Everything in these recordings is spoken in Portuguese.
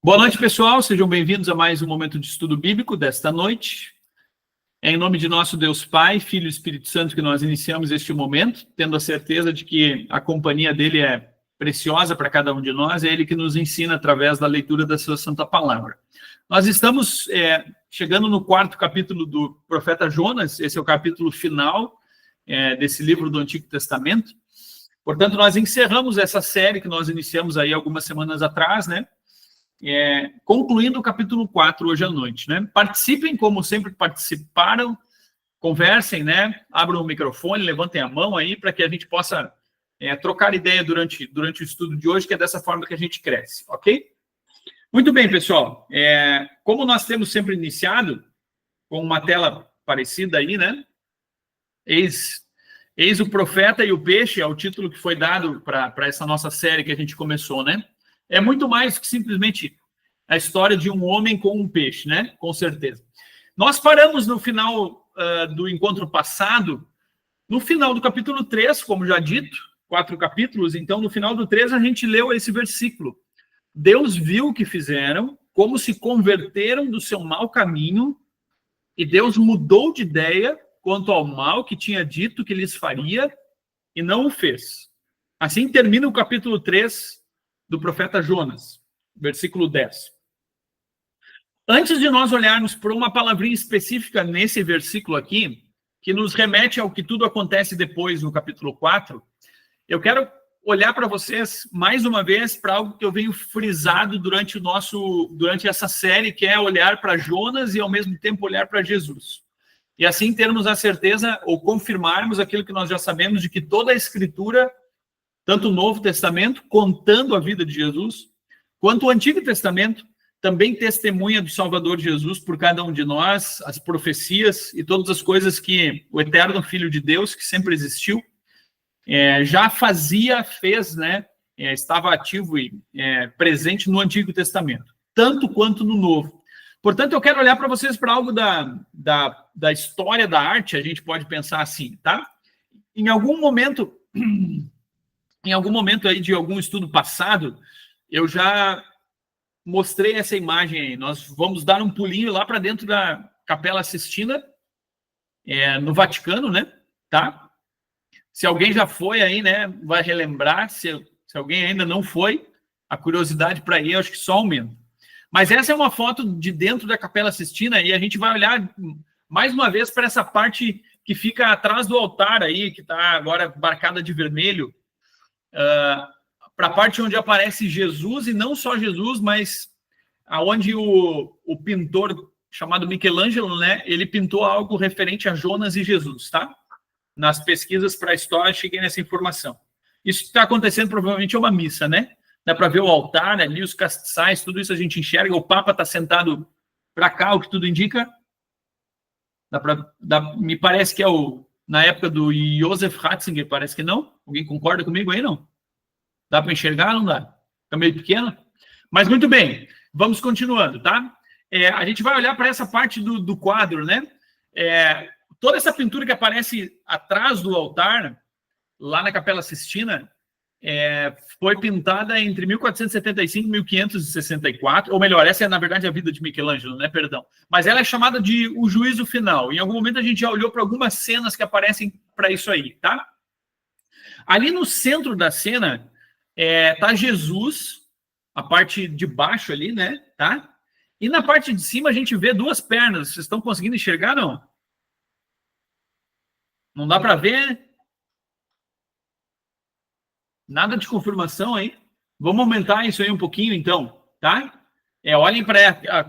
Boa noite, pessoal. Sejam bem-vindos a mais um momento de estudo bíblico desta noite. É em nome de nosso Deus Pai, Filho e Espírito Santo que nós iniciamos este momento, tendo a certeza de que a companhia dele é preciosa para cada um de nós, é ele que nos ensina através da leitura da sua santa palavra. Nós estamos chegando no quarto capítulo do profeta Jonas, esse é o capítulo final desse livro do Antigo Testamento. Portanto, nós encerramos essa série que nós iniciamos aí algumas semanas atrás, né? Concluindo o capítulo 4 hoje à noite, né? Participem como sempre participaram, conversem, né? Abram o microfone, levantem a mão aí para que a gente possa trocar ideia durante o estudo de hoje, que é dessa forma que a gente cresce, ok? Muito bem, pessoal. Como nós temos sempre iniciado com uma tela parecida aí, né? Eis o profeta e o peixe, é o título que foi dado para essa nossa série que a gente começou, né? É muito mais que simplesmente a história de um homem com um peixe, né? Com certeza. Nós paramos no final do encontro passado, no final do capítulo 3, como já dito, 4 capítulos, então no final do 3 a gente leu esse versículo. Deus viu o que fizeram, como se converteram do seu mau caminho, e Deus mudou de ideia quanto ao mal que tinha dito que lhes faria, e não o fez. Assim termina o capítulo 3 do profeta Jonas, versículo 10. Antes de nós olharmos por uma palavrinha específica nesse versículo aqui, que nos remete ao que tudo acontece depois no capítulo 4, eu quero olhar para vocês mais uma vez para algo que eu venho frisado durante essa série, que é olhar para Jonas e ao mesmo tempo olhar para Jesus. E assim termos a certeza ou confirmarmos aquilo que nós já sabemos de que toda a Escritura, tanto o Novo Testamento, contando a vida de Jesus, quanto o Antigo Testamento, também testemunha do Salvador Jesus por cada um de nós, as profecias e todas as coisas que o eterno Filho de Deus, que sempre existiu, já fez, né? Estava ativo e presente no Antigo Testamento, tanto quanto no Novo. Portanto, eu quero olhar para vocês para algo da história da arte, a gente pode pensar assim, tá? Em algum momento aí de algum estudo passado, eu já mostrei essa imagem aí. Nós vamos dar um pulinho lá para dentro da Capela Sistina, no Vaticano, né? Tá? Se alguém já foi aí, né, vai relembrar. Se alguém ainda não foi, a curiosidade para ir, eu acho que só aumenta. Mas essa é uma foto de dentro da Capela Sistina e a gente vai olhar mais uma vez para essa parte que fica atrás do altar aí, que está agora marcada de vermelho, para a parte onde aparece Jesus, e não só Jesus, mas aonde o pintor chamado Michelangelo, né, ele pintou algo referente a Jonas e Jesus, tá? Nas pesquisas para a história, cheguei nessa informação. Isso que está acontecendo provavelmente é uma missa, né? Dá para ver o altar ali, os castiçais, tudo isso a gente enxerga. O Papa está sentado para cá, o que tudo indica. Me parece que é na época do Joseph Ratzinger, parece que não. Alguém concorda comigo aí, não? Dá para enxergar? Não dá? Está meio pequeno? Mas muito bem, vamos continuando, tá? A gente vai olhar para essa parte do quadro, né? Toda essa pintura que aparece atrás do altar, lá na Capela Sistina, foi pintada entre 1475 e 1564, ou melhor, essa é na verdade a vida de Michelangelo, né? Perdão. Mas ela é chamada de O Juízo Final. Em algum momento a gente já olhou para algumas cenas que aparecem para isso aí, tá? Ali no centro da cena tá Jesus, a parte de baixo ali, né? Tá? E na parte de cima a gente vê 2 pernas. Vocês estão conseguindo enxergar, não? Não dá para ver? Nada de confirmação aí. Vamos aumentar isso aí um pouquinho, então, tá? Olhem para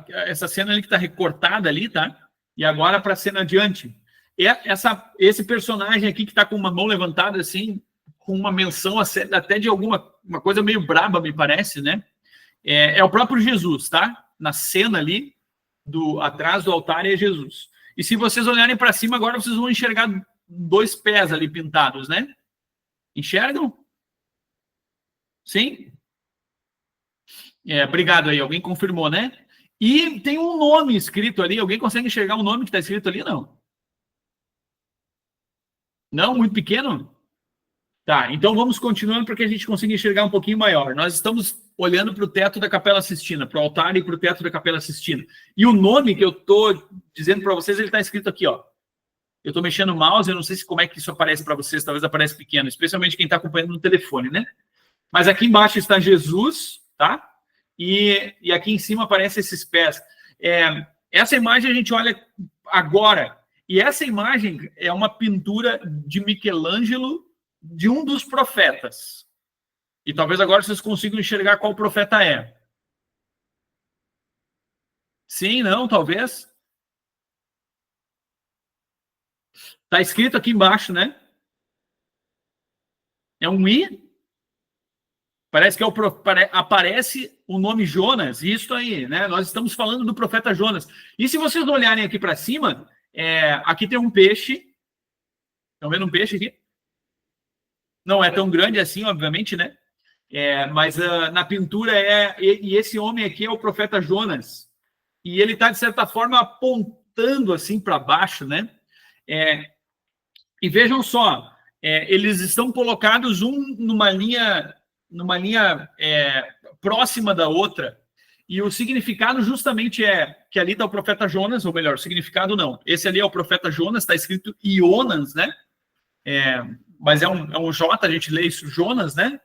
essa cena ali que está recortada ali, tá? E agora para a cena adiante. Esse personagem aqui que está com uma mão levantada assim, com uma menção até de uma coisa meio braba, me parece, né? É o próprio Jesus, tá? Na cena ali, atrás do altar é Jesus. E se vocês olharem para cima, agora vocês vão enxergar 2 pés ali pintados, né? Enxergam? Sim? Obrigado aí, alguém confirmou, né? E tem um nome escrito ali, alguém consegue enxergar o nome que está escrito ali, não? Não? Muito pequeno? Tá, então vamos continuando para que a gente consiga enxergar um pouquinho maior. Nós estamos olhando para o teto da Capela Sistina, para o altar e para o teto da Capela Sistina. E o nome que eu estou dizendo para vocês, ele está escrito aqui, ó. Eu estou mexendo o mouse, eu não sei se como é que isso aparece para vocês, talvez apareça pequeno, especialmente quem está acompanhando no telefone, né? Mas aqui embaixo está Jesus, tá? E aqui em cima aparecem esses pés. Essa imagem a gente olha agora, e essa imagem é uma pintura de Michelangelo, de um dos profetas. E talvez agora vocês consigam enxergar qual profeta é. Sim, não, talvez. Está escrito aqui embaixo, né? É um I. Parece que aparece o nome Jonas. Isso aí, né? Nós estamos falando do profeta Jonas. E se vocês olharem aqui para cima, aqui tem um peixe. Estão vendo um peixe aqui? Não é tão grande assim, obviamente, né? Mas na pintura e esse homem aqui é o profeta Jonas. E ele está, de certa forma, apontando assim para baixo, né? E vejam só, eles estão colocados um numa linha próxima da outra. E o significado justamente é que ali está o profeta Jonas, ou melhor, o significado não. Esse ali é o profeta Jonas, está escrito Ionas, né? Mas é um J, a gente lê isso, Jonas, né?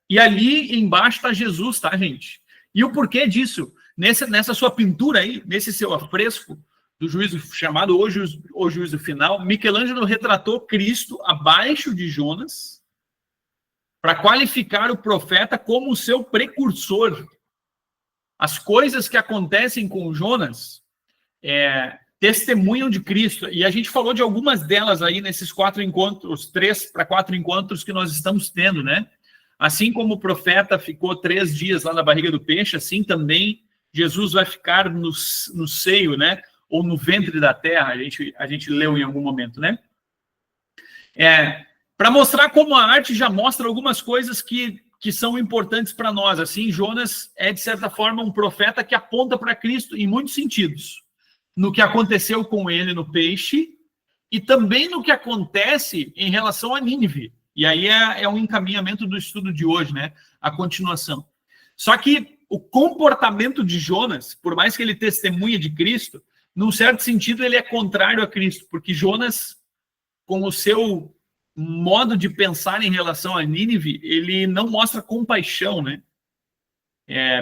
E ali embaixo está Jesus, tá, gente? E o porquê disso? Nessa sua pintura aí, nesse seu afresco do juízo chamado O Juízo Final, Michelangelo retratou Cristo abaixo de Jonas para qualificar o profeta como o seu precursor. As coisas que acontecem com Jonas testemunham de Cristo. E a gente falou de algumas delas aí nesses 4 encontros, 3 para 4 encontros que nós estamos tendo, né? Assim como o profeta ficou 3 dias lá na barriga do peixe, assim também Jesus vai ficar no seio, né? Ou no ventre da terra, a gente leu em algum momento, né? Para mostrar como a arte já mostra algumas coisas que são importantes para nós. Assim, Jonas é, de certa forma, um profeta que aponta para Cristo em muitos sentidos. No que aconteceu com ele no peixe e também no que acontece em relação a Nínive. E aí é um encaminhamento do estudo de hoje, né? A continuação. Só que o comportamento de Jonas, por mais que ele testemunhe de Cristo, num certo sentido ele é contrário a Cristo, porque Jonas, com o seu modo de pensar em relação a Nínive, ele não mostra compaixão, né?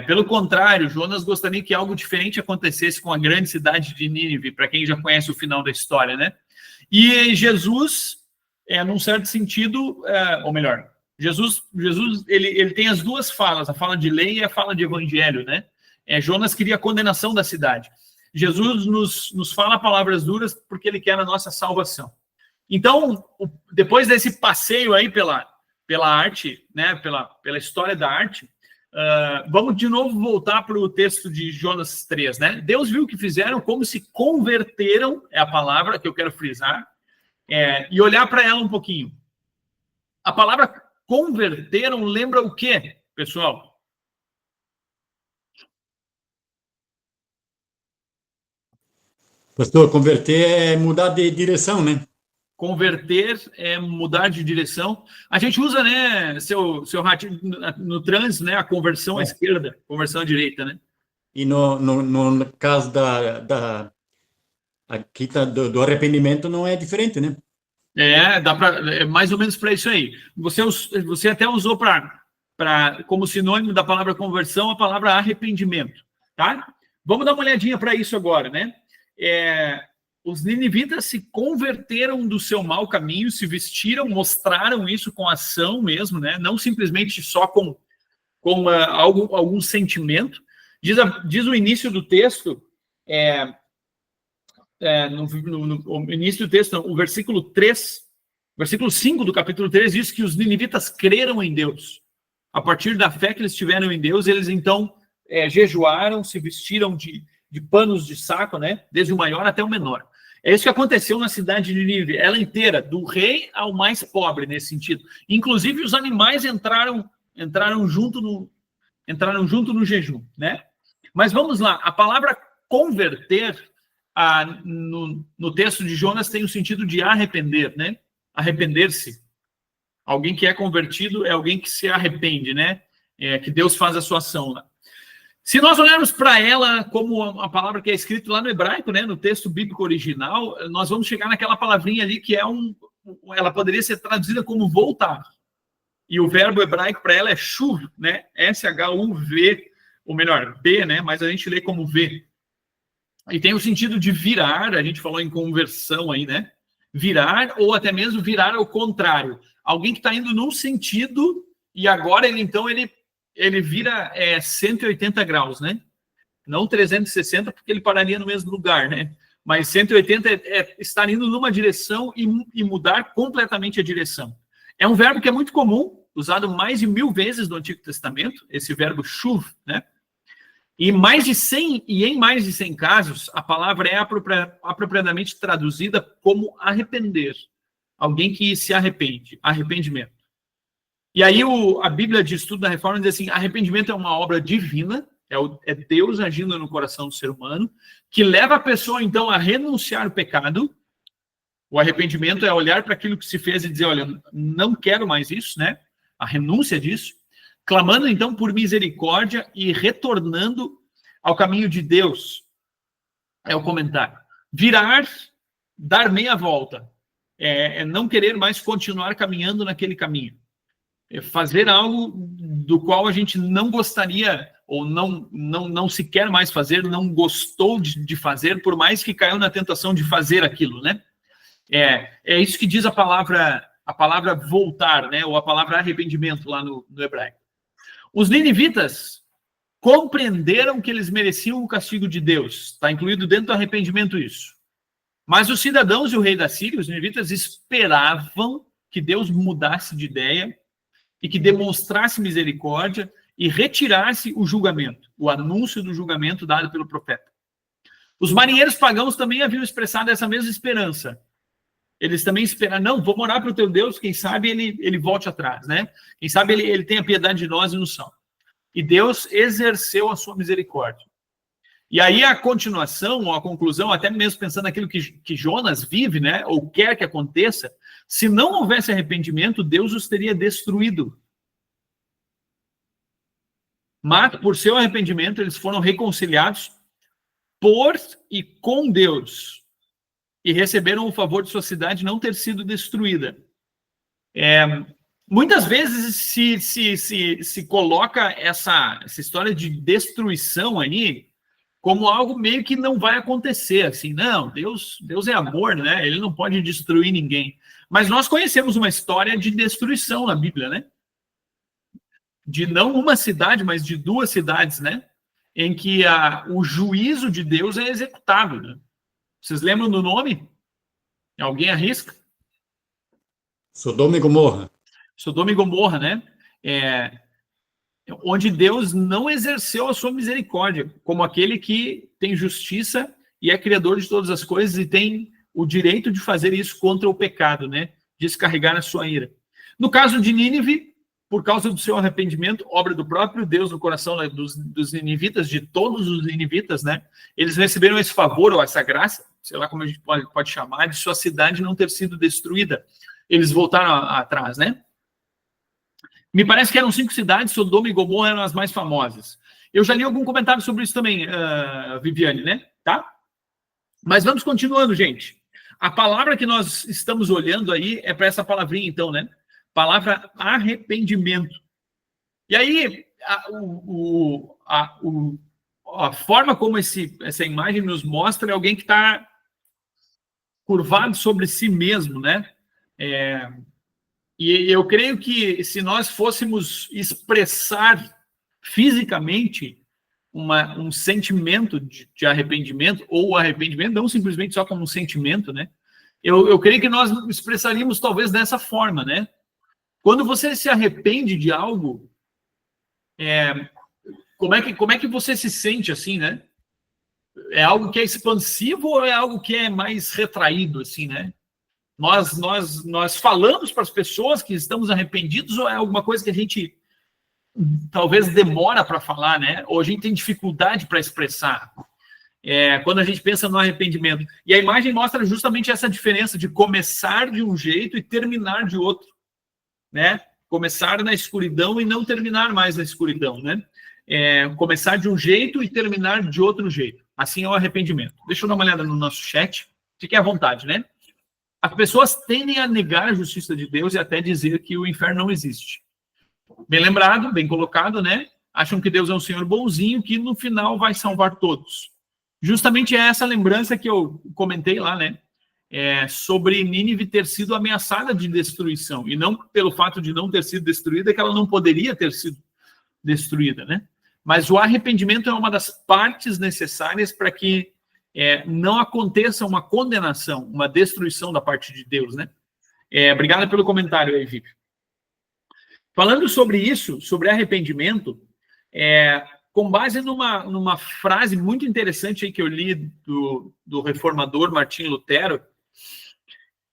Pelo contrário, Jonas gostaria que algo diferente acontecesse com a grande cidade de Nínive, para quem já conhece o final da história, né? E Jesus, num certo sentido, ou melhor, Jesus ele tem as duas falas, a fala de lei e a fala de evangelho, né? Jonas queria a condenação da cidade. Jesus nos fala palavras duras porque ele quer a nossa salvação. Então, depois desse passeio aí pela arte, né, pela história da arte, vamos de novo voltar para o texto de Jonas 3, né? Deus viu o que fizeram, como se converteram, é a palavra que eu quero frisar, e olhar para ela um pouquinho. A palavra converteram lembra o quê, pessoal? Pastor, converter é mudar de direção, né? Converter é mudar de direção. A gente usa, né, seu ratinho, no trânsito, né, a conversão à esquerda, conversão à direita, né? E no caso aqui do arrependimento não é diferente, né? É mais ou menos para isso aí. Você até usou como sinônimo da palavra conversão a palavra arrependimento, tá? Vamos dar uma olhadinha para isso agora, né? Os ninivitas se converteram do seu mau caminho, se vestiram, mostraram isso com ação mesmo, né? Não simplesmente só com algum sentimento. Diz o início do texto, no início do texto, o versículo 5 do capítulo 3 diz que os ninivitas creram em Deus. A partir da fé que eles tiveram em Deus, eles então jejuaram, se vestiram de panos de saco, né? Desde o maior até o menor. É isso que aconteceu na cidade de Nínive, ela inteira, do rei ao mais pobre, nesse sentido. Inclusive, os animais entraram junto no jejum, né? Mas vamos lá, a palavra converter, no texto de Jonas, tem o sentido de arrepender, né? Arrepender-se. Alguém que é convertido é alguém que se arrepende, né? Que Deus faz a sua ação lá. Se nós olharmos para ela como a palavra que é escrita lá no hebraico, né, no texto bíblico original, nós vamos chegar naquela palavrinha ali que ela poderia ser traduzida como voltar. E o verbo hebraico para ela é shuv, né? S-H-U-V, ou melhor, B, né? Mas a gente lê como V. E tem o sentido de virar, a gente falou em conversão aí, né? Virar, ou até mesmo virar ao contrário. Alguém que está indo num sentido e agora ele vira 180 graus, né? Não 360, porque ele pararia no mesmo lugar, né? Mas 180 é estar indo numa direção e mudar completamente a direção. É um verbo que é muito comum, usado mais de 1000 vezes no Antigo Testamento, esse verbo shuv, né? E em mais de 100 casos, a palavra é apropriadamente traduzida como arrepender. Alguém que se arrepende, arrependimento. E aí a Bíblia de Estudo da Reforma diz assim, arrependimento é uma obra divina, é Deus agindo no coração do ser humano, que leva a pessoa, então, a renunciar ao pecado. O arrependimento é olhar para aquilo que se fez e dizer, olha, não quero mais isso, né? A renúncia disso. Clamando, então, por misericórdia e retornando ao caminho de Deus. É o comentário. Virar, dar meia volta. É não querer mais continuar caminhando naquele caminho. É fazer algo do qual a gente não gostaria ou não se quer mais fazer, não gostou de fazer, por mais que caiu na tentação de fazer aquilo, né? É isso que diz a palavra voltar, né? Ou a palavra arrependimento lá no hebraico. Os ninivitas compreenderam que eles mereciam o castigo de Deus. Está incluído dentro do arrependimento isso. Mas os cidadãos e o rei da Síria, os ninivitas, esperavam que Deus mudasse de ideia e que demonstrasse misericórdia e retirasse o julgamento, o anúncio do julgamento dado pelo profeta. Os marinheiros pagãos também haviam expressado essa mesma esperança. Eles também esperaram, não, vamos orar para o teu Deus, quem sabe ele volte atrás, né? Quem sabe ele tenha piedade de nós e nos salve. E Deus exerceu a sua misericórdia. E aí a continuação, ou a conclusão, até mesmo pensando naquilo que Jonas vive, né? Ou quer que aconteça, se não houvesse arrependimento, Deus os teria destruído. Mas, por seu arrependimento, eles foram reconciliados por e com Deus. E receberam o favor de sua cidade não ter sido destruída. Muitas vezes se coloca essa história de destruição aí como algo meio que não vai acontecer, assim, não, Deus é amor, né? Ele não pode destruir ninguém. Mas nós conhecemos uma história de destruição na Bíblia, né? De não uma cidade, mas de 2 cidades, né? Em que o juízo de Deus é executado, né? Vocês lembram do nome? Alguém arrisca? Sodoma e Gomorra. Sodoma e Gomorra, né? Onde Deus não exerceu a sua misericórdia, como aquele que tem justiça e é criador de todas as coisas e tem o direito de fazer isso contra o pecado, né? Descarregar a sua ira. No caso de Nínive, por causa do seu arrependimento, obra do próprio Deus no coração dos ninivitas, de todos os ninivitas, né? Eles receberam esse favor ou essa graça, sei lá como a gente pode chamar, de sua cidade não ter sido destruída. Eles voltaram atrás, né? Me parece que eram 5 cidades, Sodoma e Gomorra eram as mais famosas. Eu já li algum comentário sobre isso também, Viviane, né? Tá? Mas vamos continuando, gente. A palavra que nós estamos olhando aí é para essa palavrinha, então, né? Palavra arrependimento. E aí, a forma como essa imagem nos mostra é alguém que está curvado sobre si mesmo, né? E eu creio que se nós fôssemos expressar fisicamente um sentimento de arrependimento, ou arrependimento, não simplesmente só como um sentimento, né? Eu creio que nós expressaríamos talvez dessa forma, né? Quando você se arrepende de algo, como é que você se sente assim, né? É algo que é expansivo ou é algo que é mais retraído, assim, né? Nós falamos para as pessoas que estamos arrependidos ou é alguma coisa que a gente talvez demora para falar, né? Ou a gente tem dificuldade para expressar. Quando a gente pensa no arrependimento. E a imagem mostra justamente essa diferença de começar de um jeito e terminar de outro. né? Começar na escuridão e não terminar mais na escuridão, né? Começar de um jeito e terminar de outro jeito. Assim é o arrependimento. Deixa eu dar uma olhada no nosso chat. Fique à vontade, né? As pessoas tendem a negar a justiça de Deus e até dizer que o inferno não existe. Bem lembrado, bem colocado, né? Acham que Deus é um Senhor bonzinho que no final vai salvar todos. Justamente é essa lembrança que eu comentei lá, né? Sobre Nínive ter sido ameaçada de destruição. E não pelo fato de não ter sido destruída, que ela não poderia ter sido destruída, né? Mas o arrependimento é uma das partes necessárias para que não aconteça uma condenação, uma destruição da parte de Deus, né? Obrigado pelo comentário aí, Vivi. Falando sobre isso, sobre arrependimento, com base numa frase muito interessante aí que eu li do reformador Martinho Lutero,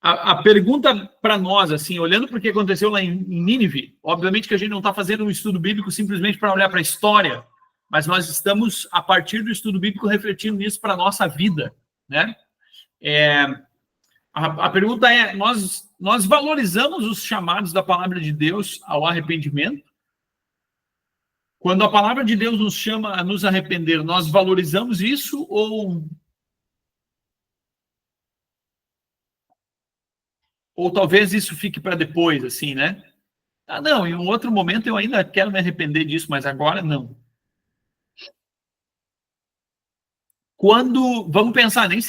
a pergunta para nós, assim, olhando para o que aconteceu lá em Nínive, obviamente que a gente não está fazendo um estudo bíblico simplesmente para olhar para a história, mas nós estamos, a partir do estudo bíblico, refletindo nisso para a nossa vida, né? A pergunta é, nós valorizamos os chamados da palavra de Deus ao arrependimento? Quando a palavra de Deus nos chama a nos arrepender, nós valorizamos isso ou talvez isso fique para depois, assim, né? Não, em um outro momento eu ainda quero me arrepender disso, mas agora não. Vamos pensar, nem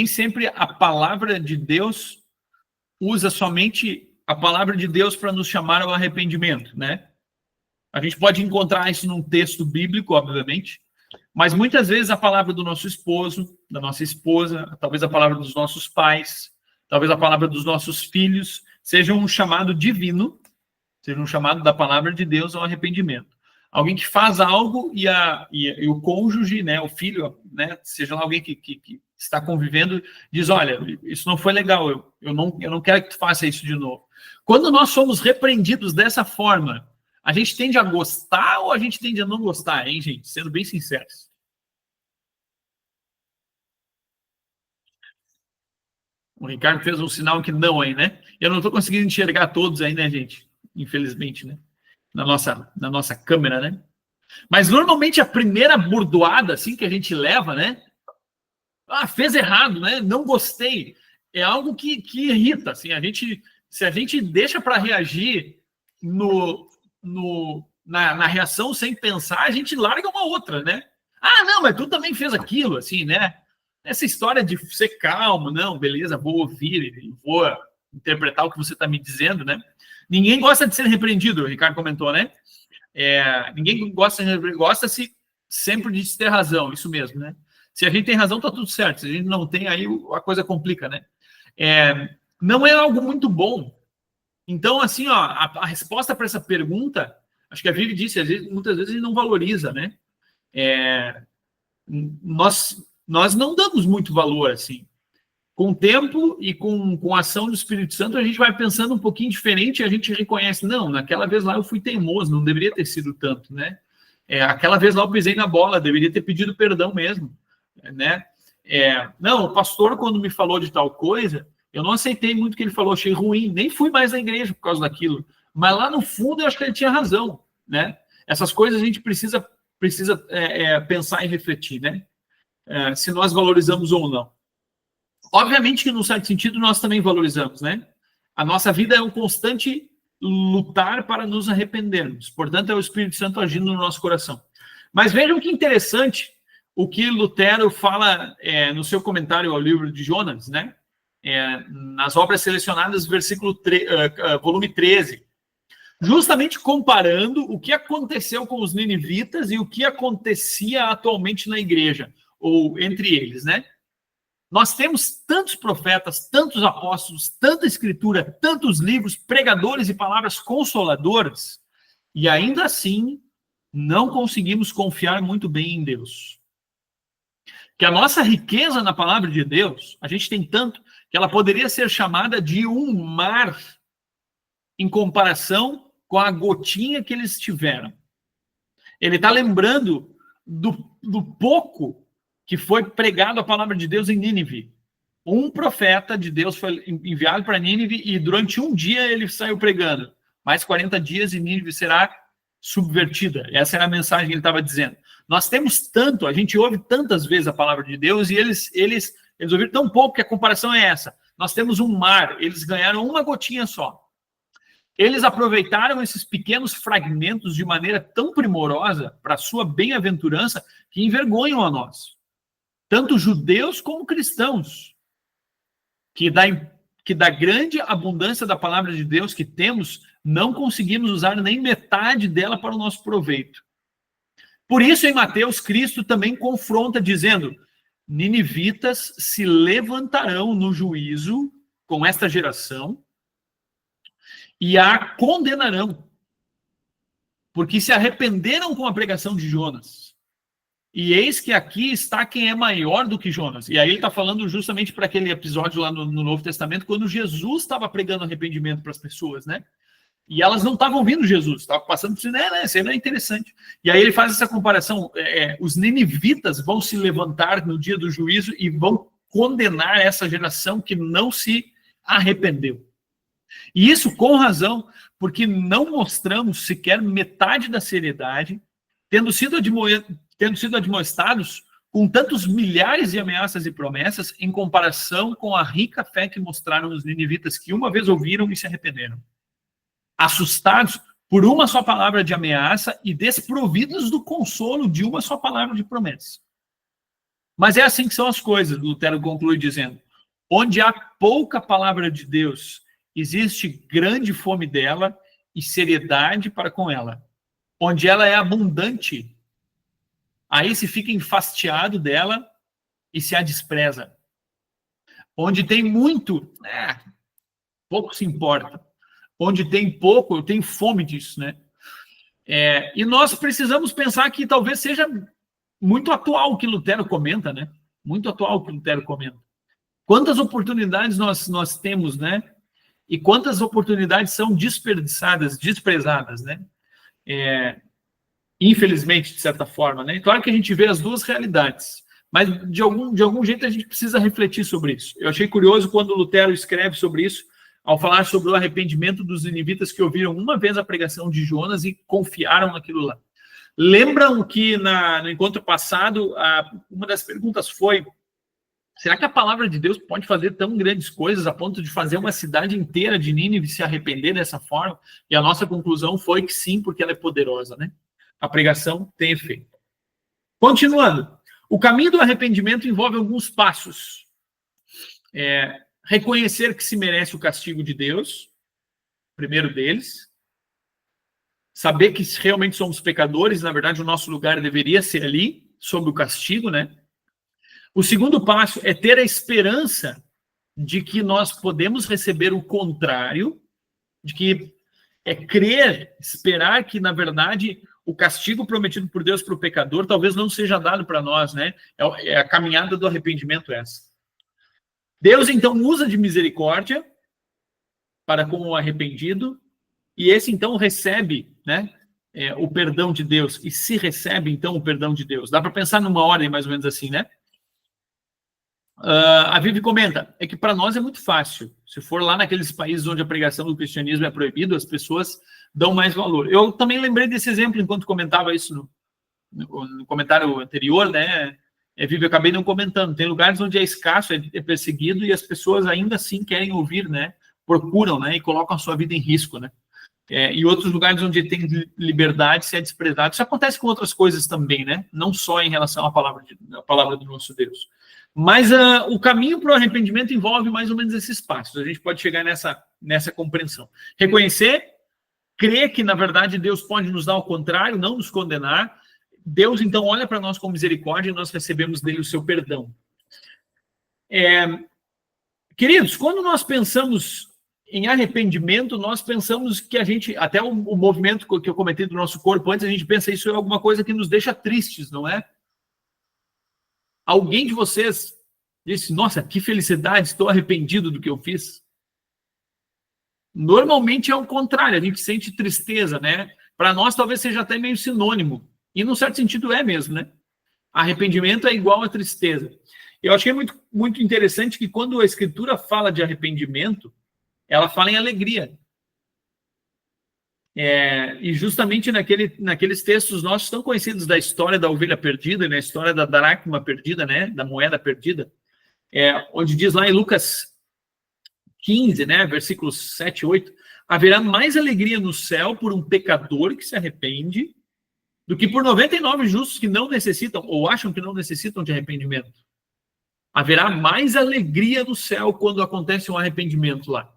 sempre a palavra de Deus usa somente a palavra de Deus para nos chamar ao arrependimento, né? A gente pode encontrar isso num texto bíblico, obviamente, mas muitas vezes a palavra do nosso esposo, da nossa esposa, talvez a palavra dos nossos pais, talvez a palavra dos nossos filhos, seja um chamado divino, seja um chamado da palavra de Deus ao arrependimento. Alguém que faz algo e o cônjuge, né, o filho, né, seja lá alguém que está convivendo, diz, olha, isso não foi legal, eu não quero que tu faça isso de novo. Quando nós somos repreendidos dessa forma, a gente tende a gostar ou a gente tende a não gostar, hein, gente? Sendo bem sinceros. O Ricardo fez um sinal que não aí, né? Eu não estou conseguindo enxergar todos aí, né, gente? Infelizmente, né? Na nossa câmera, né? Mas normalmente a primeira burdoada, assim, que a gente leva, né? Fez errado, né? Não gostei. É algo que irrita, assim. Se a gente deixa para reagir na reação sem pensar, a gente larga uma outra, né? Não, mas tu também fez aquilo, assim, né? Essa história de ser calmo, não, beleza, vou ouvir e vou interpretar o que você está me dizendo, né? Ninguém gosta de ser repreendido, o Ricardo comentou, né? Ninguém gosta-se sempre de ter razão, isso mesmo, né? Se a gente tem razão, tá tudo certo. Se a gente não tem, aí a coisa complica, né? Não é algo muito bom. Então, assim, ó, a resposta para essa pergunta, acho que a Vivi disse, muitas vezes a gente não valoriza, né? Nós não damos muito valor, assim. Com o tempo e com a ação do Espírito Santo, a gente vai pensando um pouquinho diferente e a gente reconhece, não, naquela vez lá eu fui teimoso, não deveria ter sido tanto, né? Aquela vez lá eu pisei na bola, deveria ter pedido perdão mesmo, né? Não, o pastor, quando me falou de tal coisa, eu não aceitei muito o que ele falou, achei ruim, nem fui mais à igreja por causa daquilo. Mas lá no fundo eu acho que ele tinha razão, né? Essas coisas a gente precisa pensar e refletir, né? Se nós valorizamos ou não. Obviamente que, num certo sentido, nós também valorizamos, né? A nossa vida é um constante lutar para nos arrependermos. Portanto, é o Espírito Santo agindo no nosso coração. Mas vejam que interessante o que Lutero fala no seu comentário ao livro de Jonas, né? Nas obras selecionadas, volume 13. Justamente comparando o que aconteceu com os ninivitas e o que acontecia atualmente na igreja, ou entre eles, né? Nós temos tantos profetas, tantos apóstolos, tanta escritura, tantos livros, pregadores e palavras consoladoras, e ainda assim não conseguimos confiar muito bem em Deus. Que a nossa riqueza na palavra de Deus, a gente tem tanto, que ela poderia ser chamada de um mar em comparação com a gotinha que eles tiveram. Ele está lembrando do pouco que foi pregado a palavra de Deus em Nínive. Um profeta de Deus foi enviado para Nínive e durante um dia ele saiu pregando. Mais 40 dias e Nínive será subvertida. Essa era a mensagem que ele estava dizendo. Nós temos tanto, a gente ouve tantas vezes a palavra de Deus e eles ouviram tão pouco que a comparação é essa. Nós temos um mar, eles ganharam uma gotinha só. Eles aproveitaram esses pequenos fragmentos de maneira tão primorosa para a sua bem-aventurança que envergonham a nós. Tanto judeus como cristãos. Que da grande abundância da palavra de Deus que temos, não conseguimos usar nem metade dela para o nosso proveito. Por isso, em Mateus, Cristo também confronta, dizendo: ninivitas se levantarão no juízo com esta geração e a condenarão, porque se arrependeram com a pregação de Jonas. E eis que aqui está quem é maior do que Jonas. E aí ele está falando justamente para aquele episódio lá no Novo Testamento, quando Jesus estava pregando arrependimento para as pessoas, né? E elas não estavam ouvindo Jesus, estavam passando por isso, isso é interessante. E aí ele faz essa comparação, os ninivitas vão se levantar no dia do juízo e vão condenar essa geração que não se arrependeu. E isso com razão, porque não mostramos sequer metade da seriedade, tendo sido admoestados com tantos milhares de ameaças e promessas, em comparação com a rica fé que mostraram os ninivitas, que uma vez ouviram e se arrependeram. Assustados por uma só palavra de ameaça e desprovidos do consolo de uma só palavra de promessa. Mas é assim que são as coisas, Lutero conclui dizendo: onde há pouca palavra de Deus, existe grande fome dela e seriedade para com ela. Onde ela é abundante, aí se fica enfastiado dela e se a despreza. Onde tem muito, pouco se importa. Onde tem pouco, eu tenho fome disso, né? E nós precisamos pensar que talvez seja muito atual o que Lutero comenta, né? Muito atual o que Lutero comenta. Quantas oportunidades nós temos, né? E quantas oportunidades são desperdiçadas, desprezadas, né? Infelizmente, de certa forma, né? Claro que a gente vê as duas realidades, mas de algum jeito a gente precisa refletir sobre isso. Eu achei curioso quando Lutero escreve sobre isso, ao falar sobre o arrependimento dos ninivitas que ouviram uma vez a pregação de Jonas e confiaram naquilo lá. Lembram que no encontro passado, uma das perguntas foi: será que a palavra de Deus pode fazer tão grandes coisas a ponto de fazer uma cidade inteira de Nínive se arrepender dessa forma? E a nossa conclusão foi que sim, porque ela é poderosa, né? A pregação tem efeito. Continuando, o caminho do arrependimento envolve alguns passos. Reconhecer que se merece o castigo de Deus, primeiro deles. Saber que realmente somos pecadores, na verdade o nosso lugar deveria ser ali, sob o castigo, né? O segundo passo é ter a esperança de que nós podemos receber o contrário, de que crer, esperar que, na verdade, o castigo prometido por Deus para o pecador talvez não seja dado para nós, né? É a caminhada do arrependimento essa. Deus, então, usa de misericórdia para com o arrependido, e esse, então, recebe, né, o perdão de Deus, e se recebe, então, o perdão de Deus. Dá para pensar numa ordem mais ou menos assim, né? A Vivi comenta, que para nós é muito fácil. Se for lá naqueles países onde a pregação do cristianismo é proibido, as pessoas dão mais valor. Eu também lembrei desse exemplo enquanto comentava isso no comentário anterior, né? Vivi, eu acabei não comentando. Tem lugares onde é escasso, é perseguido, e as pessoas ainda assim querem ouvir, né? Procuram, né? E colocam a sua vida em risco, né? E outros lugares onde tem liberdade, se é desprezado. Isso acontece com outras coisas também, né? Não só em relação à palavra do nosso Deus. Mas o caminho para o arrependimento envolve mais ou menos esses passos. A gente pode chegar nessa compreensão. Reconhecer, crer que, na verdade, Deus pode nos dar o contrário, não nos condenar. Deus, então, olha para nós com misericórdia e nós recebemos dele o seu perdão. Queridos, quando nós pensamos em arrependimento, nós pensamos que a gente, até o movimento que eu comentei do nosso corpo antes, a gente pensa isso é alguma coisa que nos deixa tristes, não é? Alguém de vocês disse: nossa, que felicidade, estou arrependido do que eu fiz. Normalmente é o contrário, a gente sente tristeza, né? Para nós talvez seja até meio sinônimo. E num certo sentido é mesmo, né? Arrependimento é igual a tristeza. Eu achei muito, muito interessante que quando a Escritura fala de arrependimento, ela fala em alegria. E justamente naqueles textos nossos tão conhecidos da história da ovelha perdida, na história da dracma perdida, né, da moeda perdida, onde diz lá em Lucas 15, né, versículos 7 e 8, haverá mais alegria no céu por um pecador que se arrepende do que por 99 justos que não necessitam, ou acham que não necessitam de arrependimento. Haverá mais alegria no céu quando acontece um arrependimento lá.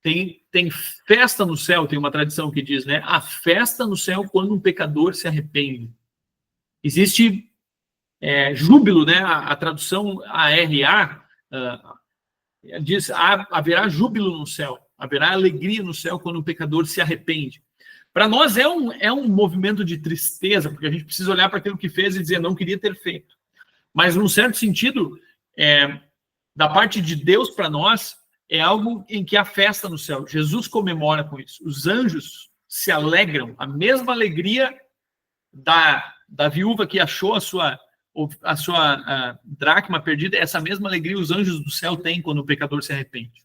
Tem festa no céu, tem uma tradição que diz, né? A festa no céu quando um pecador se arrepende. Existe júbilo, né? A tradução ARA diz, haverá júbilo no céu, haverá alegria no céu quando um pecador se arrepende. Para nós é um movimento de tristeza, porque a gente precisa olhar para aquilo que fez e dizer, não queria ter feito. Mas, num certo sentido, da parte de Deus para nós, é algo em que há festa no céu. Jesus comemora com isso. Os anjos se alegram, a mesma alegria da viúva que achou a sua dracma perdida, essa mesma alegria os anjos do céu têm quando o pecador se arrepende.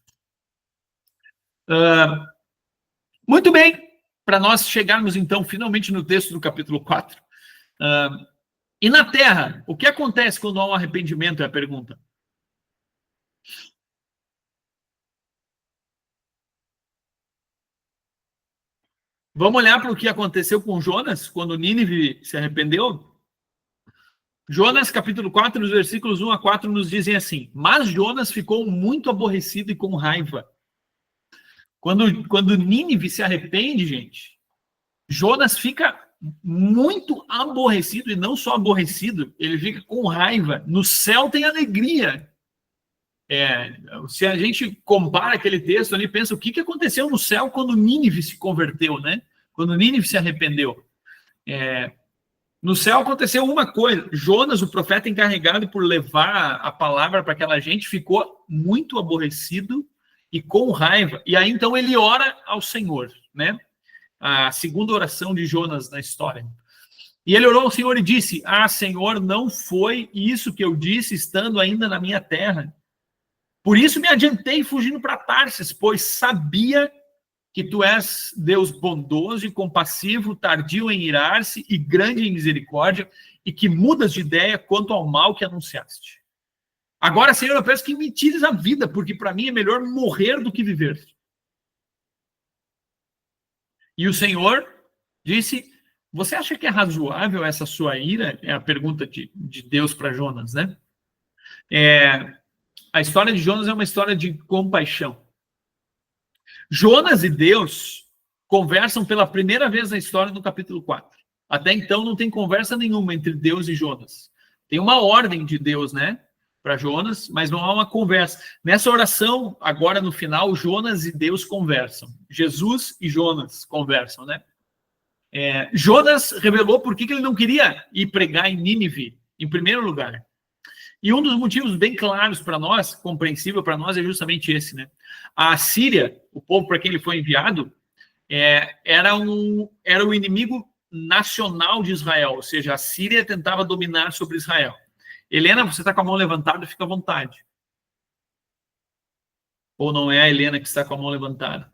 Muito bem, para nós chegarmos então finalmente no texto do capítulo 4. E na terra, o que acontece quando há um arrependimento, é a pergunta. Vamos olhar para o que aconteceu com Jonas, quando Nínive se arrependeu? Jonas, capítulo 4, os versículos 1 a 4 nos dizem assim: mas Jonas ficou muito aborrecido e com raiva. Quando Nínive se arrepende, gente, Jonas fica muito aborrecido, e não só aborrecido, ele fica com raiva. No céu tem alegria. Se a gente compara aquele texto ali, pensa o que aconteceu no céu quando Nínive se converteu, né? Quando Nínive se arrependeu. No céu aconteceu uma coisa. Jonas, o profeta encarregado por levar a palavra para aquela gente, ficou muito aborrecido e com raiva. E aí, então, ele ora ao Senhor, né? A segunda oração de Jonas na história. E ele orou ao Senhor e disse: Senhor, não foi isso que eu disse estando ainda na minha terra. Por isso me adiantei fugindo para Tarsis, pois sabia que tu és Deus bondoso e compassivo, tardio em irar-se e grande em misericórdia, e que mudas de ideia quanto ao mal que anunciaste. Agora, Senhor, eu peço que me tires a vida, porque para mim é melhor morrer do que viver. E o Senhor disse: você acha que é razoável essa sua ira? É a pergunta de Deus para Jonas, né? A história de Jonas é uma história de compaixão. Jonas e Deus conversam pela primeira vez na história no capítulo 4. Até então não tem conversa nenhuma entre Deus e Jonas. Tem uma ordem de Deus, né, para Jonas, mas não há uma conversa. Nessa oração, agora no final, Jonas e Deus conversam. Jesus e Jonas conversam, né? Jonas revelou por que ele não queria ir pregar em Nínive, em primeiro lugar. E um dos motivos bem claros para nós, compreensível para nós, é justamente esse, né? A Síria, o povo para quem ele foi enviado, era o inimigo nacional de Israel, ou seja, a Síria tentava dominar sobre Israel. Helena, você está com a mão levantada, fica à vontade. Ou não é a Helena que está com a mão levantada?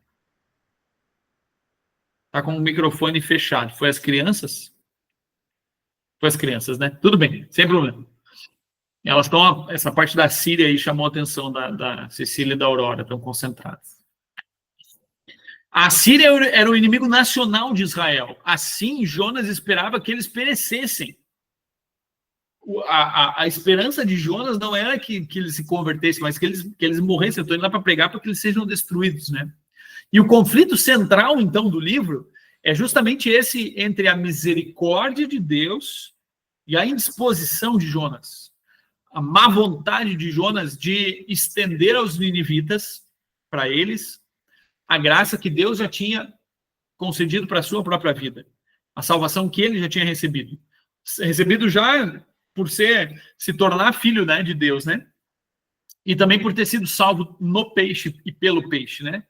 Está com o microfone fechado. Foi as crianças? Foi as crianças, né? Tudo bem, sem problema. Elas estão, essa parte da Síria aí chamou a atenção da Cecília e da Aurora, estão concentradas. A Síria era o inimigo nacional de Israel. Assim, Jonas esperava que eles perecessem. A esperança de Jonas não era que eles se convertessem, mas que eles morressem. Eu estou indo lá para pregar para que eles sejam destruídos, né? E o conflito central, então, do livro é justamente esse entre a misericórdia de Deus e a indisposição de Jonas. A má vontade de Jonas de estender aos ninivitas, para eles, a graça que Deus já tinha concedido para a sua própria vida. A salvação que ele já tinha recebido. Recebido já por se tornar filho, né, de Deus, né? E também por ter sido salvo no peixe e pelo peixe, né?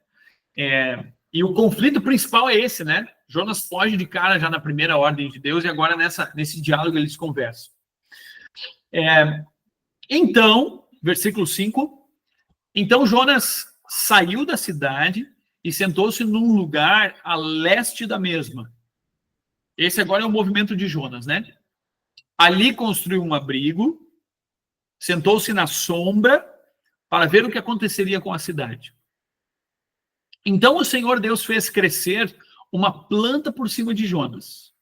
E o conflito principal é esse, né? Jonas foge de cara já na primeira ordem de Deus e agora nesse diálogo eles conversam. Então, versículo 5, então Jonas saiu da cidade e sentou-se num lugar a leste da mesma. Esse agora é o movimento de Jonas, né? Ali construiu um abrigo, sentou-se na sombra para ver o que aconteceria com a cidade. Então o Senhor Deus fez crescer uma planta por cima de Jonas.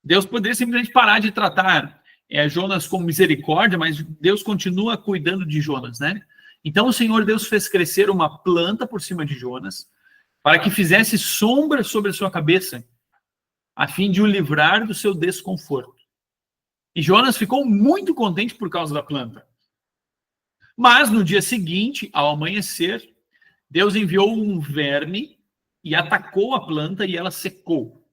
Deus poderia simplesmente parar de tratar Jonas com misericórdia, mas Deus continua cuidando de Jonas, né? Então o Senhor Deus fez crescer uma planta por cima de Jonas para que fizesse sombra sobre a sua cabeça, a fim de o livrar do seu desconforto. E Jonas ficou muito contente por causa da planta. Mas no dia seguinte, ao amanhecer, Deus enviou um verme e atacou a planta e ela secou.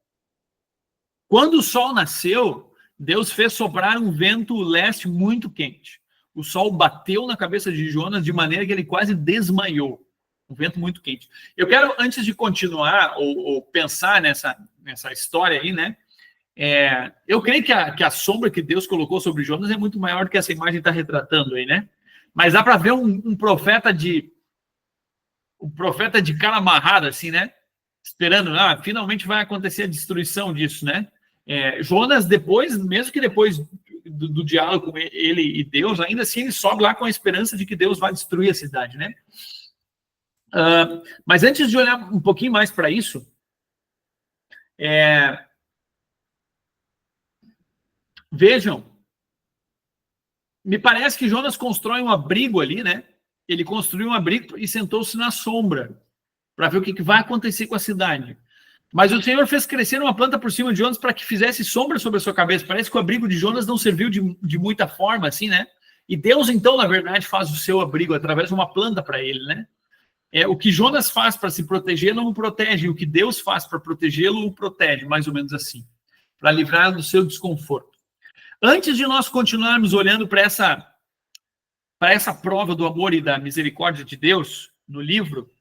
Quando o sol nasceu, Deus fez soprar um vento leste muito quente. O sol bateu na cabeça de Jonas de maneira que ele quase desmaiou. Um vento muito quente. Eu quero, antes de continuar ou pensar nessa história aí, né? Eu creio que a sombra que Deus colocou sobre Jonas é muito maior do que essa imagem está retratando aí, né? Mas dá para ver um profeta de cara amarrada, assim, né? Esperando, finalmente vai acontecer a destruição disso, né? Jonas, depois, mesmo que depois do diálogo com ele e Deus, ainda assim ele sobe lá com a esperança de que Deus vai destruir a cidade, né? Mas antes de olhar um pouquinho mais para isso, vejam, me parece que Jonas constrói um abrigo ali, né? Ele construiu um abrigo e sentou-se na sombra para ver o que vai acontecer com a cidade. Mas o Senhor fez crescer uma planta por cima de Jonas para que fizesse sombra sobre a sua cabeça. Parece que o abrigo de Jonas não serviu de muita forma, assim, né? E Deus, então, na verdade, faz o seu abrigo através de uma planta para ele, né? O que Jonas faz para se proteger não o protege, o que Deus faz para protegê-lo o protege, mais ou menos assim, para livrar do seu desconforto. Antes de nós continuarmos olhando para essa prova do amor e da misericórdia de Deus no livro,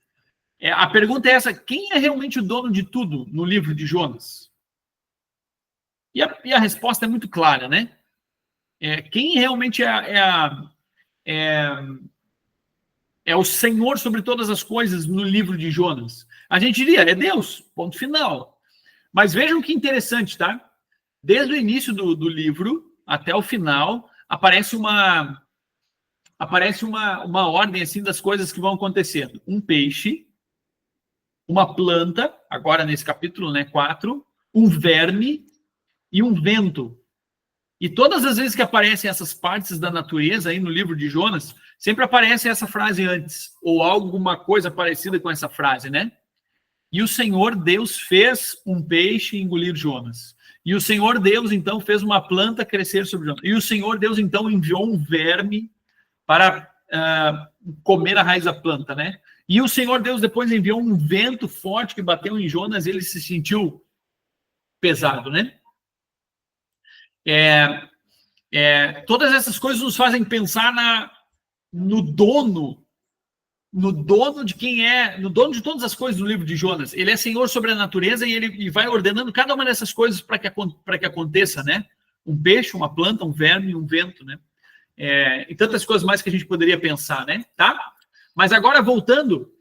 a pergunta é essa: quem é realmente o dono de tudo no livro de Jonas? E a resposta é muito clara, né? Quem realmente é o Senhor sobre todas as coisas no livro de Jonas? A gente diria, é Deus, ponto final. Mas vejam que interessante, tá? Desde o início do livro até o final, aparece uma ordem assim das coisas que vão acontecendo. Um peixe, uma planta, agora nesse capítulo, né, 4, um verme e um vento. E todas as vezes que aparecem essas partes da natureza aí no livro de Jonas, sempre aparece essa frase antes, ou alguma coisa parecida com essa frase, né? E o Senhor Deus fez um peixe engolir Jonas. E o Senhor Deus, então, fez uma planta crescer sobre Jonas. E o Senhor Deus, então, enviou um verme para comer a raiz da planta, né? E o Senhor Deus depois enviou um vento forte que bateu em Jonas, ele se sentiu pesado, né? Todas essas coisas nos fazem pensar no dono de quem no dono de todas as coisas do livro de Jonas. Ele é Senhor sobre a natureza e ele vai ordenando cada uma dessas coisas para que aconteça, né? Um peixe, uma planta, um verme e um vento, né? E tantas coisas mais que a gente poderia pensar, né? Tá? Mas agora, voltando,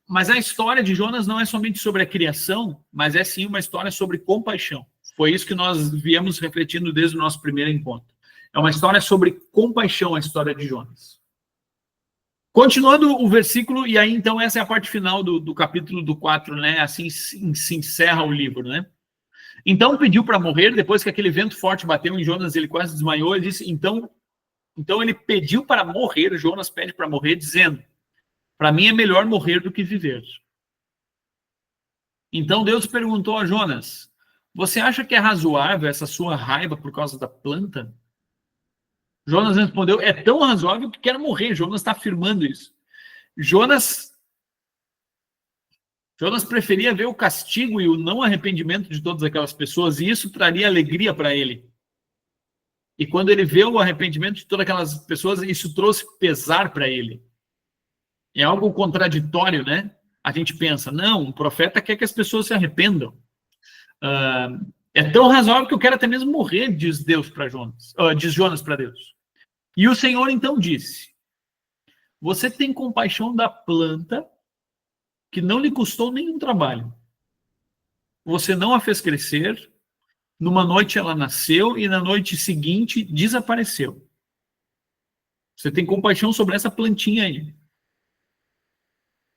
mas a história de Jonas não é somente sobre a criação, mas é sim uma história sobre compaixão. Foi isso que nós viemos refletindo desde o nosso primeiro encontro. É uma história sobre compaixão, a história de Jonas. Continuando o versículo, e aí então essa é a parte final do capítulo do 4, né? Assim se encerra o livro, né? Então pediu para morrer, depois que aquele vento forte bateu em Jonas, ele quase desmaiou, ele disse, então ele pediu para morrer, Jonas pede para morrer, dizendo, para mim é melhor morrer do que viver. Então Deus perguntou a Jonas, você acha que é razoável essa sua raiva por causa da planta? Jonas respondeu, é tão razoável que quero morrer. Jonas está afirmando isso. Jonas preferia ver o castigo e o não arrependimento de todas aquelas pessoas, e isso traria alegria para ele. E quando ele vê o arrependimento de todas aquelas pessoas, isso trouxe pesar para ele. É algo contraditório, né? A gente pensa, não, um profeta quer que as pessoas se arrependam. É tão razoável que eu quero até mesmo morrer, diz Deus para Jonas, diz Jonas para Deus. E o Senhor então disse: você tem compaixão da planta que não lhe custou nenhum trabalho. Você não a fez crescer, numa noite ela nasceu e na noite seguinte desapareceu. Você tem compaixão sobre essa plantinha aí.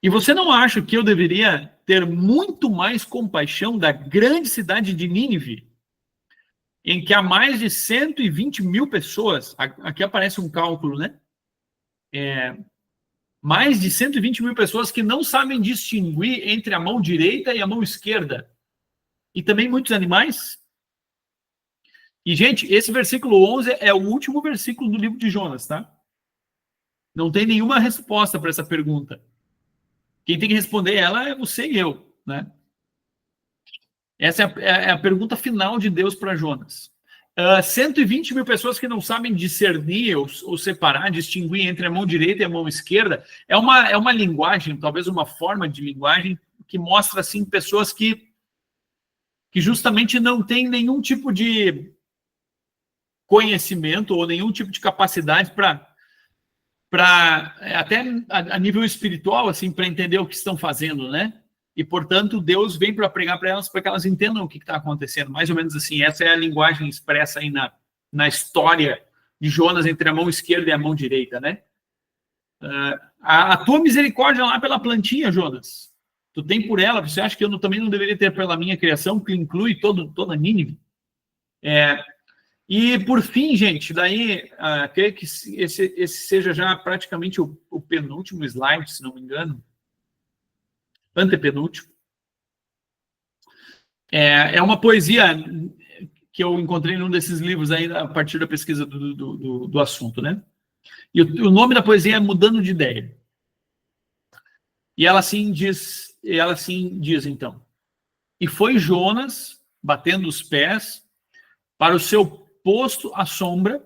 E você não acha que eu deveria ter muito mais compaixão da grande cidade de Nínive, em que há mais de 120 mil pessoas, aqui aparece um cálculo, né? Mais de 120 mil pessoas que não sabem distinguir entre a mão direita e a mão esquerda. E também muitos animais. E, gente, esse versículo 11 é o último versículo do livro de Jonas, tá? Não tem nenhuma resposta para essa pergunta. Quem tem que responder ela é você e eu, né? Essa é a pergunta final de Deus para Jonas. 120 mil pessoas que não sabem discernir ou separar, distinguir entre a mão direita e a mão esquerda, é uma linguagem, talvez uma forma de linguagem que mostra, assim, pessoas que justamente não têm nenhum tipo de conhecimento ou nenhum tipo de capacidade para até a nível espiritual, assim, para entender o que estão fazendo, né? E, portanto, Deus vem para pregar para elas, para que elas entendam o que está acontecendo. Mais ou menos assim, essa é a linguagem expressa aí na história de Jonas entre a mão esquerda e a mão direita, né? A tua misericórdia lá pela plantinha, Jonas, tu tem por ela, você acha que eu também não deveria ter pela minha criação, que inclui toda Nínive? E, por fim, gente, daí, creio que esse seja já praticamente o penúltimo slide, se não me engano, antepenúltimo. É uma poesia que eu encontrei num desses livros aí, a partir da pesquisa do assunto, né? E o nome da poesia é Mudando de Ideia. E ela assim diz, então: e foi Jonas, batendo os pés, para o seu posto à sombra,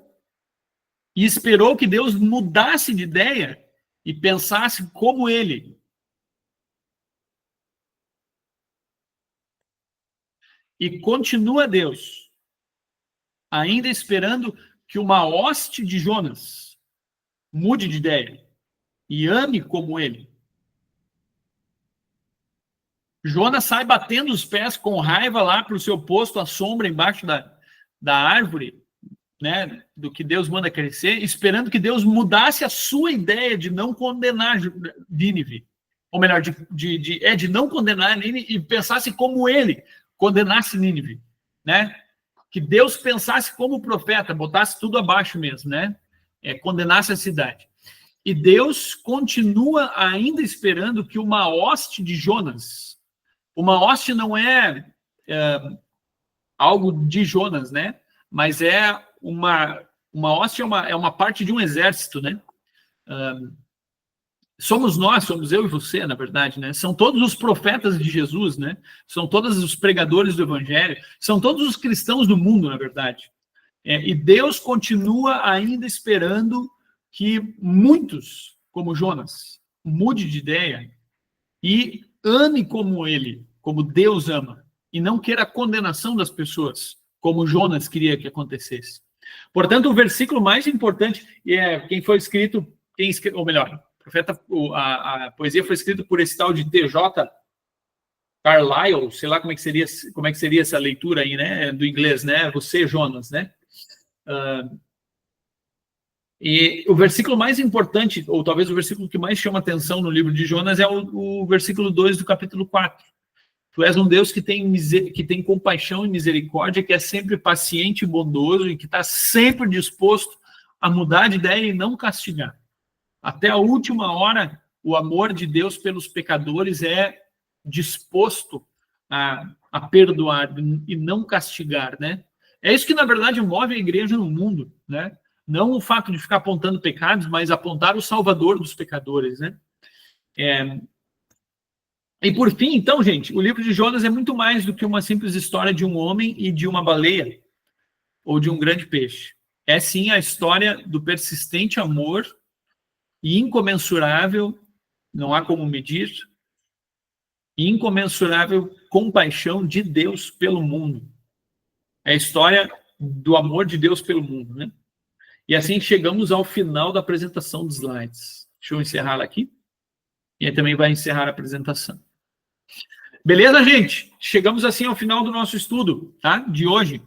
e esperou que Deus mudasse de ideia e pensasse como ele. E continua Deus, ainda esperando que uma hoste de Jonas mude de ideia e ame como ele. Jonas sai batendo os pés com raiva lá para o seu posto à sombra embaixo da árvore, né, do que Deus manda crescer, esperando que Deus mudasse a sua ideia de não condenar Nínive. Ou melhor, de não condenar Nínive e pensasse como ele condenasse Nínive, né? Que Deus pensasse como o profeta, botasse tudo abaixo mesmo, né? Condenasse a cidade. E Deus continua ainda esperando que uma hoste de Jonas, uma hoste não é algo de Jonas, né? Mas é uma hoste, é uma parte de um exército, né? Somos eu e você, na verdade, né? São todos os profetas de Jesus, né? São todos os pregadores do evangelho, são todos os cristãos do mundo, na verdade. E Deus continua ainda esperando que muitos, como Jonas, mude de ideia e ame como ele, como Deus ama, e não queira a condenação das pessoas, como Jonas queria que acontecesse. Portanto, o versículo mais importante ou melhor, a poesia foi escrita por esse tal de T.J. Carlyle, sei lá como é que seria essa leitura aí, né, do inglês, né, você, Jonas, né? E o versículo mais importante, ou talvez o versículo que mais chama atenção no livro de Jonas, é o versículo 2 do capítulo 4. Tu és um Deus que tem compaixão e misericórdia, que é sempre paciente e bondoso e que está sempre disposto a mudar de ideia e não castigar. Até a última hora, o amor de Deus pelos pecadores é disposto a perdoar e não castigar, né? É isso que, na verdade, move a igreja no mundo, né? Não o fato de ficar apontando pecados, mas apontar o Salvador dos pecadores, né? E por fim, então, gente, o livro de Jonas é muito mais do que uma simples história de um homem e de uma baleia ou de um grande peixe. É sim a história do persistente amor e incomensurável, não há como medir, e incomensurável compaixão de Deus pelo mundo. É a história do amor de Deus pelo mundo, né? E assim chegamos ao final da apresentação dos slides. Deixa eu encerrar ela aqui. E aí também vai encerrar a apresentação. Beleza, gente? Chegamos assim ao final do nosso estudo, tá? De hoje.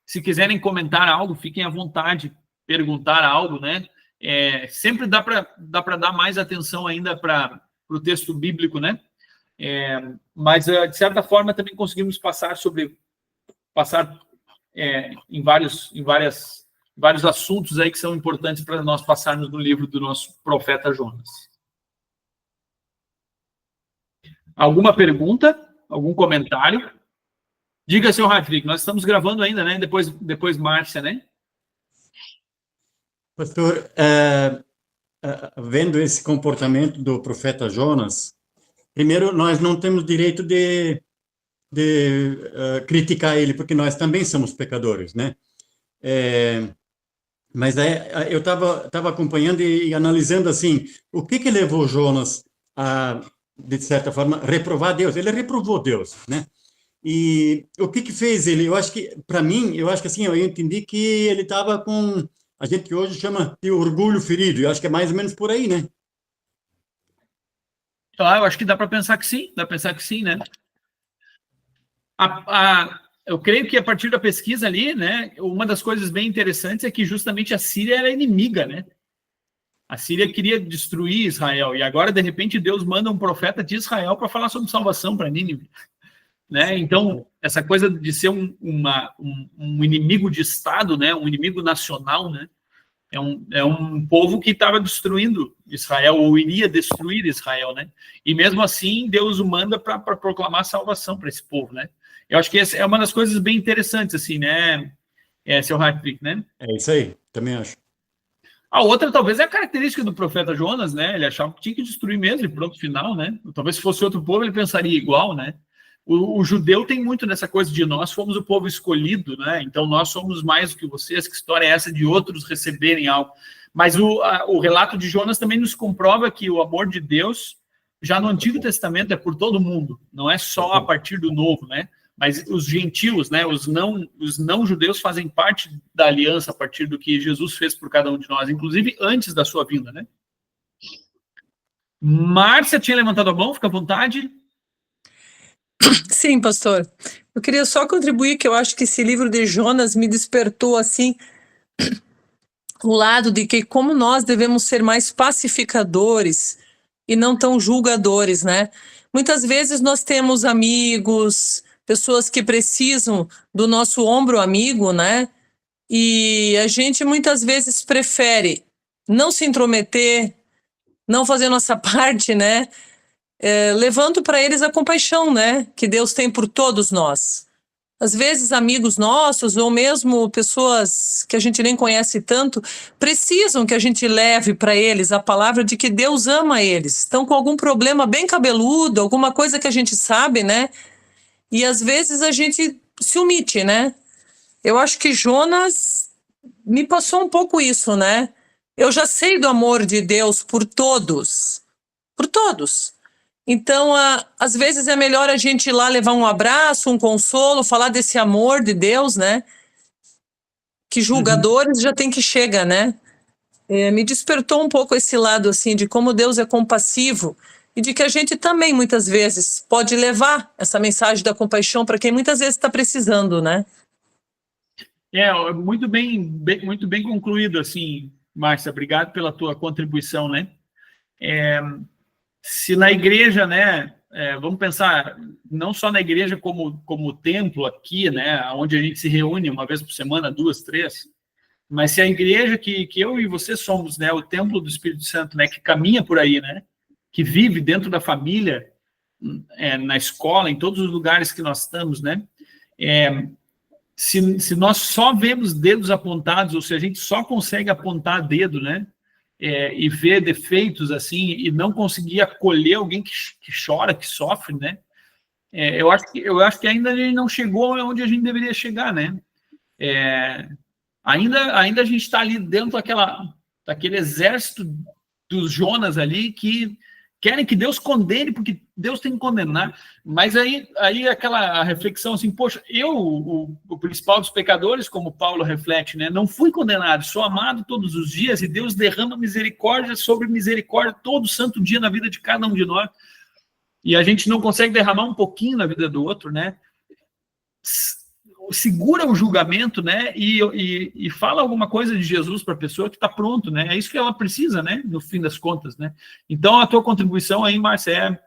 Se quiserem comentar algo, fiquem à vontade, perguntar algo, né? Sempre dá para dar mais atenção ainda para o texto bíblico, né? Mas, de certa forma, também conseguimos passar em vários assuntos aí que são importantes para nós passarmos no livro do nosso profeta Jonas. Alguma pergunta? Algum comentário? Diga, seu Ratrick, nós estamos gravando ainda, né? Depois Márcia, né? Pastor, vendo esse comportamento do profeta Jonas, primeiro, nós não temos direito de criticar ele, porque nós também somos pecadores, né? Mas eu estava acompanhando e analisando, assim, o que levou Jonas a, de certa forma, reprovar Deus. Ele reprovou Deus, né? E o que fez ele? Eu acho que, para mim, assim, eu entendi que ele estava com, a gente hoje chama de orgulho ferido. Eu acho que é mais ou menos por aí, né? Eu acho que dá para pensar que sim, né? Eu creio que a partir da pesquisa ali, né, uma das coisas bem interessantes é que justamente a Síria era inimiga, né? A Síria queria destruir Israel, e agora, de repente, Deus manda um profeta de Israel para falar sobre salvação para Nínive. Né? Então, essa coisa de ser um inimigo de Estado, né? Um inimigo nacional, né? É um povo que estava destruindo Israel, ou iria destruir Israel, né? E mesmo assim, Deus o manda para proclamar salvação para esse povo, né? Eu acho que essa é uma das coisas bem interessantes, assim, né? Seu Hartwig, né? É isso aí, também acho. A outra, talvez, é a característica do profeta Jonas, né? Ele achava que tinha que destruir mesmo, e pronto, final, né? Talvez se fosse outro povo, ele pensaria igual, né? O judeu tem muito nessa coisa de nós fomos o povo escolhido, né? Então nós somos mais do que vocês. Que história é essa de outros receberem algo? Mas o relato de Jonas também nos comprova que o amor de Deus, já no Antigo Testamento, é por todo mundo, não é só a partir do Novo, né? Mas os gentios, né? Os não judeus fazem parte da aliança a partir do que Jesus fez por cada um de nós, inclusive antes da sua vinda, né? Márcia tinha levantado a mão, fica à vontade. Sim, pastor. Eu queria só contribuir que eu acho que esse livro de Jonas me despertou, assim, o lado de que como nós devemos ser mais pacificadores e não tão julgadores, né? Muitas vezes nós temos amigos, pessoas que precisam do nosso ombro amigo, né? E a gente muitas vezes prefere não se intrometer, não fazer nossa parte, né? Levando para eles a compaixão, né, que Deus tem por todos nós. Às vezes, amigos nossos, ou mesmo pessoas que a gente nem conhece tanto, precisam que a gente leve para eles a palavra de que Deus ama eles. Estão com algum problema bem cabeludo, alguma coisa que a gente sabe, né? E às vezes a gente se omite, né? Eu acho que Jonas me passou um pouco isso, né? Eu já sei do amor de Deus por todos. Por todos. Então, às vezes é melhor a gente ir lá levar um abraço, um consolo, falar desse amor de Deus, né? Que julgadores já tem que chega, né? Me despertou um pouco esse lado, assim, de como Deus é compassivo e de que a gente também, muitas vezes, pode levar essa mensagem da compaixão para quem muitas vezes está precisando, né? Muito bem concluído, assim, Márcia. Obrigado pela tua contribuição, né? Se na igreja, né, vamos pensar, não só na igreja como templo aqui, né, onde a gente se reúne uma vez por semana, 2, 3, mas se a igreja que eu e você somos, né, o templo do Espírito Santo, né, que caminha por aí, né, que vive dentro da família, na escola, em todos os lugares que nós estamos, né, se nós só vemos dedos apontados, ou se a gente só consegue apontar dedo, né, e ver defeitos assim, e não conseguir acolher alguém que chora, que sofre, né? Eu acho que ainda a gente não chegou onde a gente deveria chegar, né? Ainda a gente está ali dentro daquele exército dos Jonas ali que querem que Deus condene, porque Deus tem que condenar. Mas aí aquela reflexão assim, poxa, o principal dos pecadores, como Paulo reflete, né, não fui condenado, sou amado todos os dias, e Deus derrama misericórdia sobre misericórdia todo santo dia na vida de cada um de nós. E a gente não consegue derramar um pouquinho na vida do outro, né? Segura o julgamento, né, e fala alguma coisa de Jesus para a pessoa que está pronto, né, é isso que ela precisa, né, no fim das contas, né. Então, a tua contribuição aí, Márcia,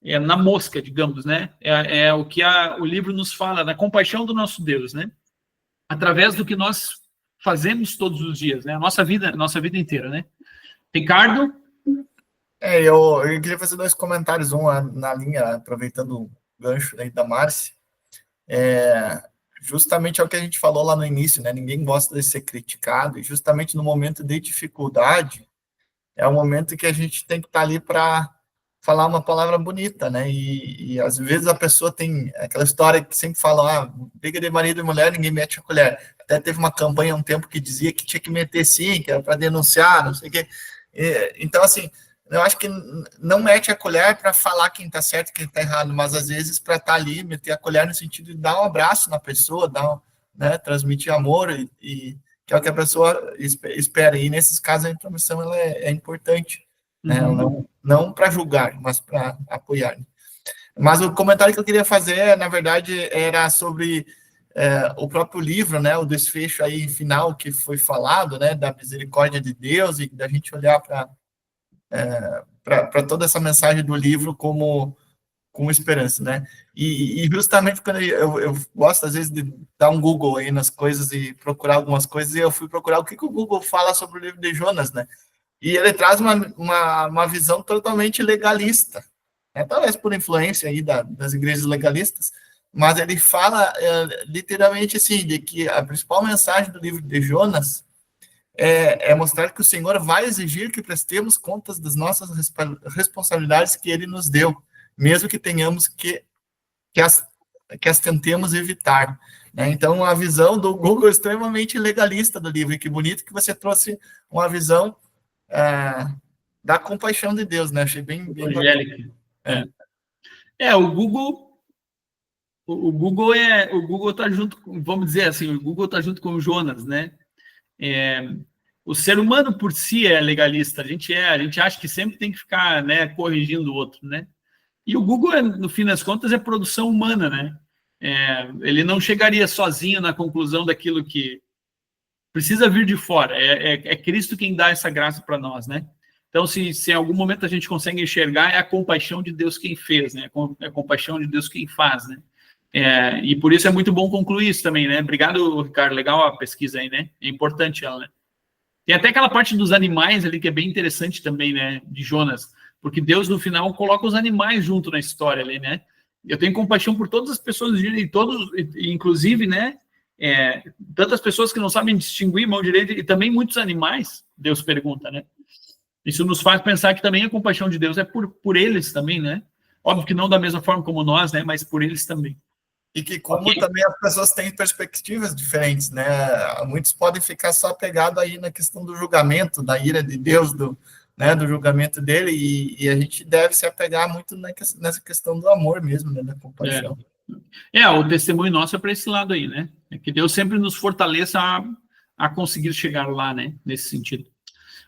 é na mosca, digamos, né, é o que o livro nos fala, da compaixão do nosso Deus, né, através do que nós fazemos todos os dias, né, a nossa vida inteira, né. Ricardo? Eu queria fazer 2 comentários, um na linha, aproveitando o gancho aí da Márcia. Justamente é o que a gente falou lá no início, né? Ninguém gosta de ser criticado, e justamente no momento de dificuldade é o momento que a gente tem que estar ali para falar uma palavra bonita, né? E às vezes a pessoa tem aquela história que sempre fala, briga de marido e mulher, ninguém mete a colher. Até teve uma campanha há um tempo que dizia que tinha que meter sim, que era para denunciar, não sei o quê. Então, assim, eu acho que não mete a colher para falar quem está certo e quem está errado, mas às vezes para estar ali, meter a colher no sentido de dar um abraço na pessoa, né, transmitir amor, e que é o que a pessoa espera. E nesses casos a intromissão ela é importante, né, não para julgar, mas para apoiar. Mas o comentário que eu queria fazer, na verdade, era sobre o próprio livro, né, o desfecho aí final que foi falado, né, da misericórdia de Deus, e da gente olhar para toda essa mensagem do livro como esperança, né? E justamente quando eu gosto, às vezes, de dar um Google aí nas coisas e procurar algumas coisas, e eu fui procurar o que o Google fala sobre o livro de Jonas, né? E ele traz uma visão totalmente legalista, né? Talvez por influência aí das igrejas legalistas, mas ele fala literalmente assim, de que a principal mensagem do livro de Jonas é mostrar que o Senhor vai exigir que prestemos contas das nossas responsabilidades que Ele nos deu, mesmo que tenhamos que as tentemos evitar, né? Então, a visão do Google é extremamente legalista do livro, e que bonito que você trouxe uma visão da compaixão de Deus, né? Achei bem Angélica. O Google está junto, vamos dizer assim, o Google está junto com o Jonas, né? O ser humano por si é legalista, a gente acha que sempre tem que ficar, né, corrigindo o outro, né? E o Google, no fim das contas, é produção humana, né? Ele não chegaria sozinho na conclusão daquilo que precisa vir de fora. É Cristo quem dá essa graça para nós, né? Então, se em algum momento a gente consegue enxergar, é a compaixão de Deus quem fez, né? É a compaixão de Deus quem faz, né? E por isso é muito bom concluir isso também, né? Obrigado, Ricardo. Legal a pesquisa aí, né? É importante ela, né? Tem até aquela parte dos animais ali que é bem interessante também, né? De Jonas. Porque Deus, no final, coloca os animais junto na história ali, né? Eu tenho compaixão por todas as pessoas, inclusive, né? Tantas pessoas que não sabem distinguir mão direita e também muitos animais, Deus pergunta, né? Isso nos faz pensar que também a compaixão de Deus é por eles também, né? Óbvio que não da mesma forma como nós, né? Mas por eles também. E que como também as pessoas têm perspectivas diferentes, né? Muitos podem ficar só apegados aí na questão do julgamento, da ira de Deus, do julgamento dele, e a gente deve se apegar muito nessa questão do amor mesmo, né? Da compaixão. O testemunho nosso é para esse lado aí, né? É que Deus sempre nos fortaleça a conseguir chegar lá, né? Nesse sentido.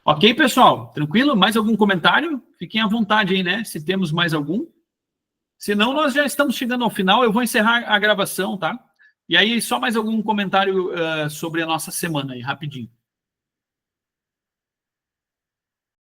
Ok, pessoal? Tranquilo? Mais algum comentário? Fiquem à vontade aí, né? Se temos mais algum. Senão, nós já estamos chegando ao final. Eu vou encerrar a gravação, tá? E aí, só mais algum comentário sobre a nossa semana aí, rapidinho.